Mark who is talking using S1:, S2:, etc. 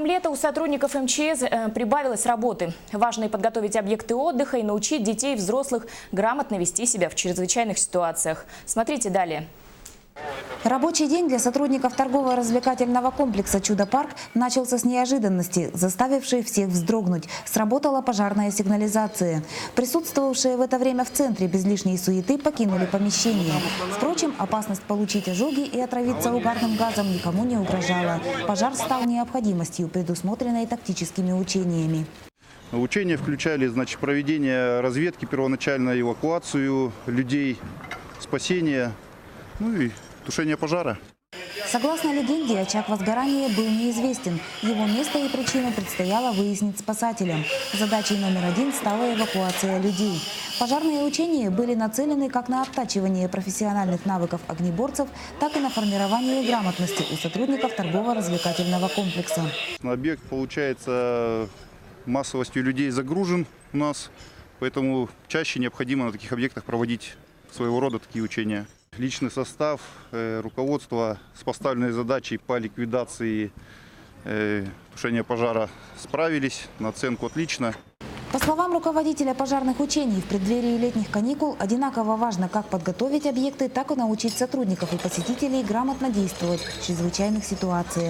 S1: наступлением лета у сотрудников МЧС прибавилось работы. Важно и подготовить объекты отдыха, и научить детей и взрослых грамотно вести себя в чрезвычайных ситуациях. Смотрите далее.
S2: Рабочий день для сотрудников торгово-развлекательного комплекса «Чудо-парк» начался с неожиданности, заставившей всех вздрогнуть. Сработала пожарная сигнализация. Присутствовавшие в это время в центре без лишней суеты покинули помещение. Впрочем, опасность получить ожоги и отравиться угарным газом никому не угрожала. Пожар стал необходимостью, предусмотренной тактическими учениями.
S3: Учения включали, проведение разведки, первоначальную эвакуацию людей, спасение, и тушение пожара.
S2: Согласно легенде, очаг возгорания был неизвестен. Его место и причину предстояло выяснить спасателям. Задачей номер один стала эвакуация людей. Пожарные учения были нацелены как на оттачивание профессиональных навыков огнеборцев, так и на формирование грамотности у сотрудников торгово-развлекательного комплекса.
S3: Объект, получается, массовостью людей загружен у нас, поэтому чаще необходимо на таких объектах проводить своего рода такие учения. Личный состав, руководство с поставленной задачей по ликвидации тушения пожара справились, на оценку отлично.
S2: По словам руководителя пожарных учений, в преддверии летних каникул одинаково важно как подготовить объекты, так и научить сотрудников и посетителей грамотно действовать в чрезвычайных ситуациях.